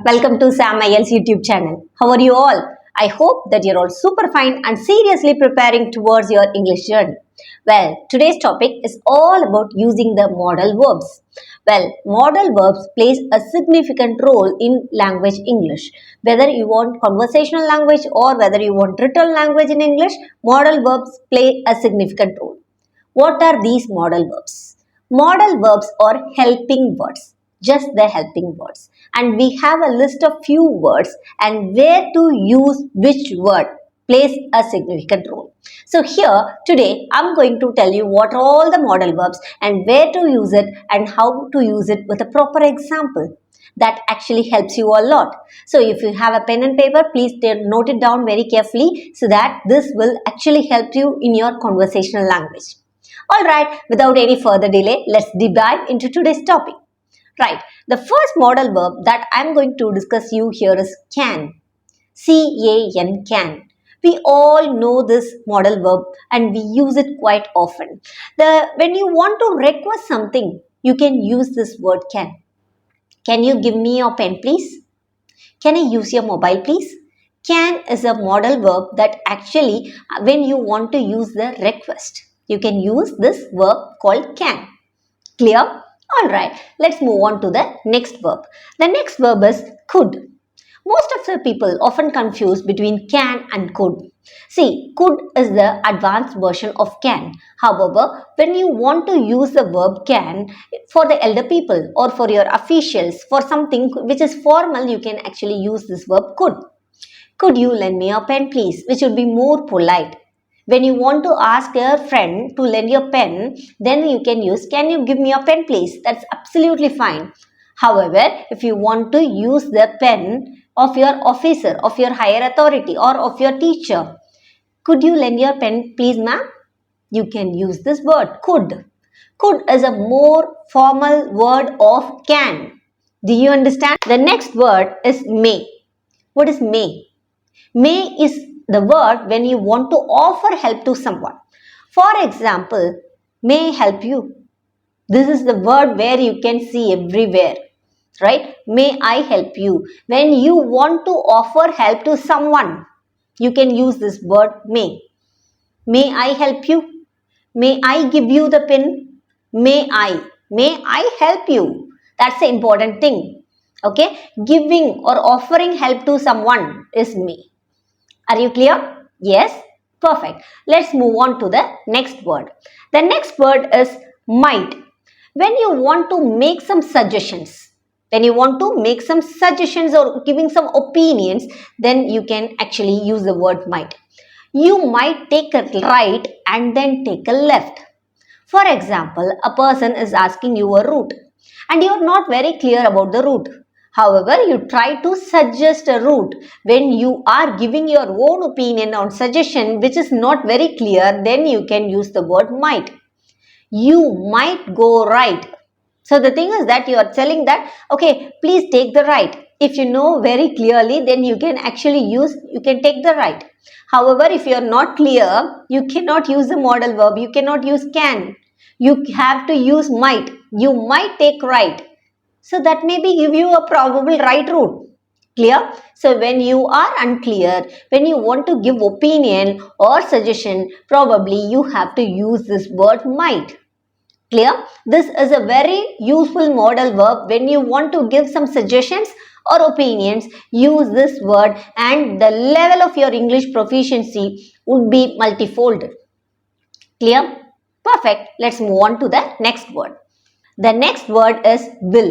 Welcome to SAM IELTS YouTube channel. How are you all? I hope that you're all super fine and seriously preparing towards your English journey. Well, today's topic is all about using the modal verbs. Well, modal verbs plays a significant role in language English. Whether you want conversational language or whether you want written language in English, modal verbs play a significant role. What are these modal verbs? Modal verbs are helping words, just the helping words. And we have a list of few words and where to use which word plays a significant role. So here today I'm going to tell you what are all the modal verbs and where to use it and how to use it with a proper example. That actually helps you a lot. So if you have a pen and paper, please note it down very carefully so that this will actually help you in your conversational language. Alright, without any further delay, let's deep dive into today's topic. Right, the first modal verb that I'm going to discuss you here is can. C-A-N, can. We all know this modal verb and we use it quite often. When you want to request something, you can use this word can. Can you give me your pen, please? Can I use your mobile, please? Can is a modal verb that actually, when you want to use the request, you can use this verb called can. Clear? Alright, let's move on to the next verb. The next verb is could. Most of the people often confuse between can and could. See, could is the advanced version of can. However, when you want to use the verb can for the elder people or for your officials, for something which is formal, you can actually use this verb could. Could you lend me your pen, please? Which would be more polite. When you want to ask your friend to lend your pen, then you can use, can you give me your pen, please? That's absolutely fine. However, if you want to use the pen of your officer, of your higher authority or of your teacher, could you lend your pen, please, ma'am? You can use this word, could. Could is a more formal word of can. Do you understand? The next word is may. What is may? May is the word when you want to offer help to someone. For example, may I help you? This is the word where you can see everywhere, right? May I help you? When you want to offer help to someone, you can use this word may. May I help you? May I give you the pen? May I help you? That's the important thing. Okay? Giving or offering help to someone is may. Are you clear? Yes? Perfect. Let's move on to the next word. The next word is might. When you want to make some suggestions, or giving some opinions, then you can actually use the word might. You might take a right and then take a left. For example, a person is asking you a route and you are not very clear about the route. However, you try to suggest a route. When you are giving your own opinion on suggestion which is not very clear, then you can use the word might. You might go right. So the thing is that you are telling that, okay, please take the right. If you know very clearly, then you can actually you can take the right. However, if you are not clear, you cannot use the modal verb. You cannot use can. You have to use might. You might take right. So that maybe give you a probable right route. Clear? So when you are unclear, when you want to give opinion or suggestion, probably you have to use this word might. Clear? This is a very useful modal verb. When you want to give some suggestions or opinions, use this word and the level of your English proficiency would be multifold. Clear? Perfect. Let's move on to the next word. The next word is will.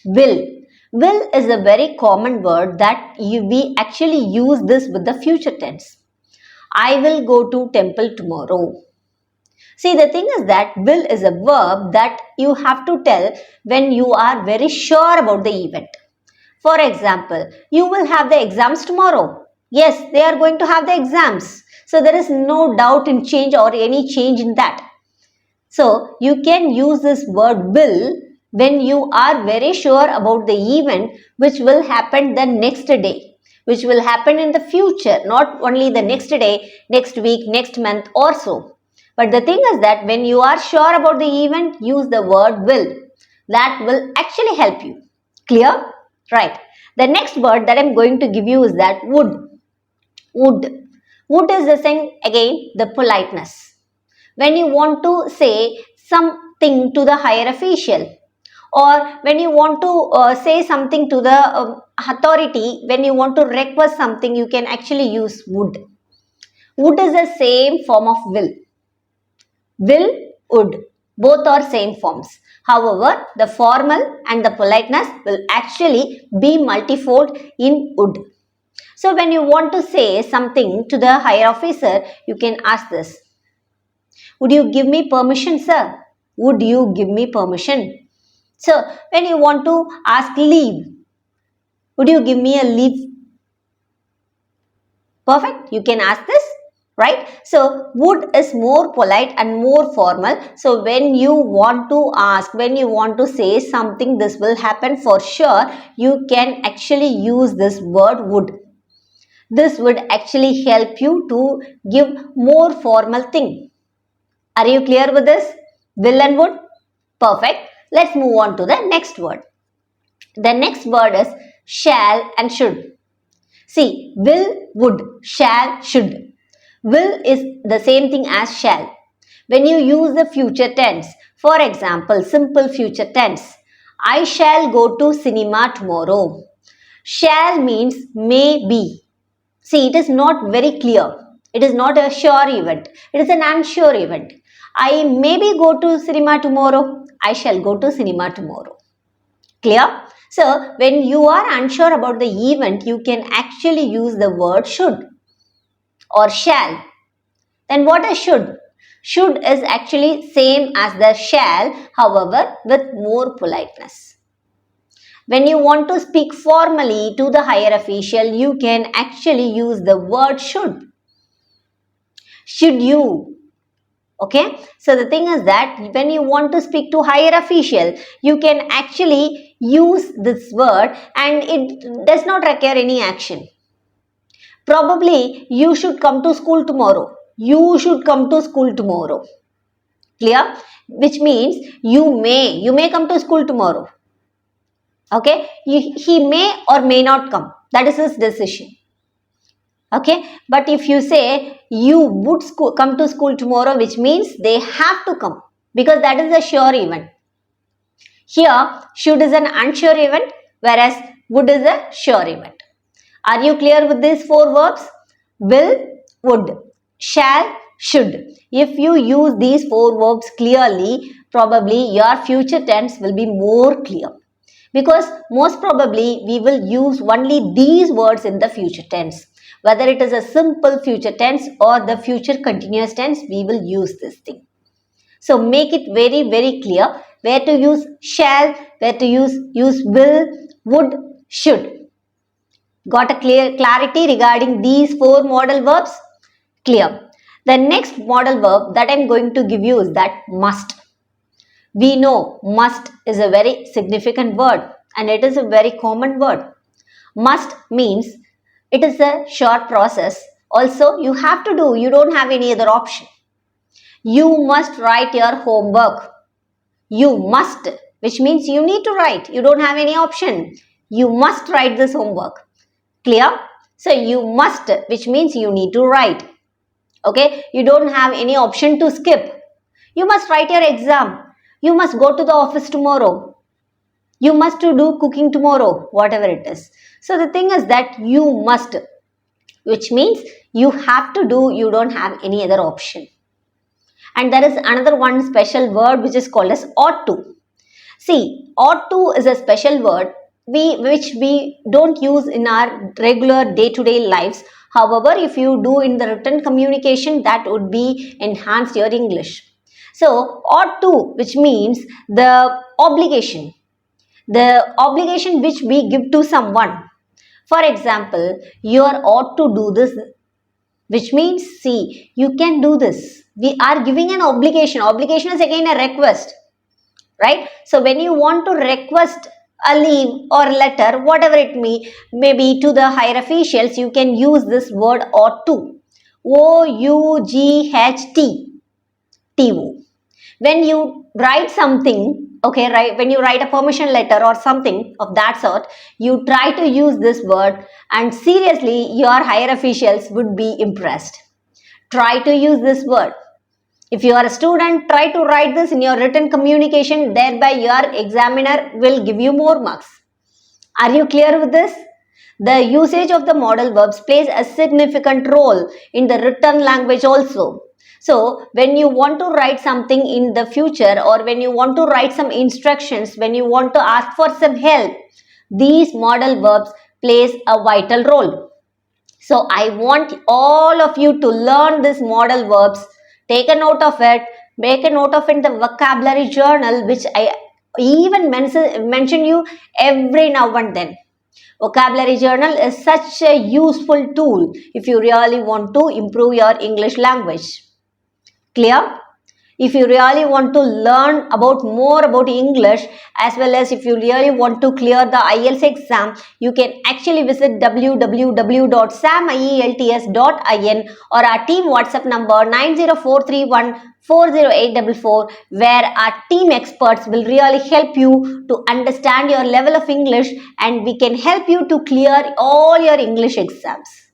Will. Will is a very common word that we actually use this with the future tense. I will go to temple tomorrow. See, the thing is that will is a verb that you have to tell when you are very sure about the event. For example, you will have the exams tomorrow. Yes, they are going to have the exams. So there is no doubt in change or any change in that. So you can use this word will when you are very sure about the event which will happen the next day, which will happen in the future, not only the next day, next week, next month or so. But the thing is that when you are sure about the event, use the word will. That will actually help you. Clear? Right. The next word that I'm going to give you is that would. Would. Would is the thing, again, the politeness. When you want to say something to the higher official, or when you want to say something to the authority, when you want to request something, you can actually use would. Would is the same form of will. Will, would, both are same forms. However, the formal and the politeness will actually be multifold in would. So when you want to say something to the higher officer, you can ask this. Would you give me permission, sir? Would you give me permission? So when you want to ask leave, would you give me a leave? Perfect. You can ask this, right? So would is more polite and more formal. So when you want to ask, when you want to say something, this will happen for sure. You can actually use this word would. This would actually help you to give more formal thing. Are you clear with this? Will and would? Perfect. Let's move on to the next word. The next word is shall and should. See, will, would, shall, should. Will is the same thing as shall. When you use the future tense, for example, simple future tense, I shall go to cinema tomorrow. Shall means may be. See, it is not very clear. It is not a sure event. It is an unsure event. I maybe go to cinema tomorrow. I shall go to cinema tomorrow. Clear? So, when you are unsure about the event, you can actually use the word should or shall. Then what is should? Should is actually same as the shall, however, with more politeness. When you want to speak formally to the higher official, you can actually use the word should. Should you? Okay, so the thing is that when you want to speak to higher official, you can actually use this word and it does not require any action. Probably you should come to school tomorrow. You should come to school tomorrow. Clear? Which means you may come to school tomorrow. Okay, he may or may not come. That is his decision. Okay, but if you say you would come to school tomorrow, which means they have to come because that is a sure event. Here, should is an unsure event, whereas would is a sure event. Are you clear with these four verbs? Will, would, shall, should. If you use these four verbs clearly, probably your future tense will be more clear. Because most probably we will use only these words in the future tense. Whether it is a simple future tense or the future continuous tense, we will use this thing. So make it very, very clear where to use shall, where to use will, would, should. Got a clarity regarding these four modal verbs? Clear. The next modal verb that I am going to give you is that must. We know must is a very significant word and it is a very common word. Must means it is a short process. Also, you have to do, you don't have any other option. You must write your homework. You must, which means you need to write. You don't have any option. You must write this homework. Clear? So, you must, which means you need to write. Okay? You don't have any option to skip. You must write your exam. You must go to the office tomorrow. You must do cooking tomorrow, whatever it is. So the thing is that you must, which means you have to do, you don't have any other option. And there is another one special word which is called as ought to. See, ought to is a special word which we don't use in our regular day-to-day lives. However, if you do in the written communication, that would be enhanced your English. So, ought to, which means the obligation which we give to someone. For example, you are ought to do this, which means, see, you can do this. We are giving an obligation. Obligation is again a request, right? So, when you want to request a leave or letter, whatever it may be to the higher officials, you can use this word ought to. O-U-G-H-T. T-O. When you write something Okay, right, when you write a permission letter or something of that sort, you try to use this word, and seriously your higher officials would be impressed. Try to use this word. If you are a student, try to write this in your written communication, thereby your examiner will give you more marks. Are you clear with this? The usage of the modal verbs plays a significant role in the written language also. So, when you want to write something in the future, or when you want to write some instructions, when you want to ask for some help, these modal verbs plays a vital role. So I want all of you to learn these modal verbs. Take a note of it. Make a note of it in the vocabulary journal, which I even mention you every now and then. Vocabulary journal is such a useful tool if you really want to improve your English language. Clear? If you really want to learn about more about English, as well as if you really want to clear the IELTS exam, you can actually visit www.samielts.in or our team WhatsApp number 904314084, where our team experts will really help you to understand your level of English, and we can help you to clear all your English exams.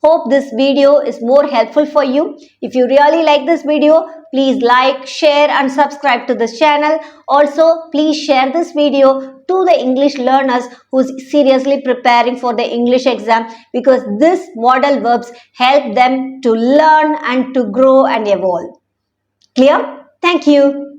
Hope this video is more helpful for you. If you really like this video, please like, share and subscribe to this channel. Also, please share this video to the English learners who's seriously preparing for the English exam, because this modal verbs help them to learn and to grow and evolve. Clear? Thank you.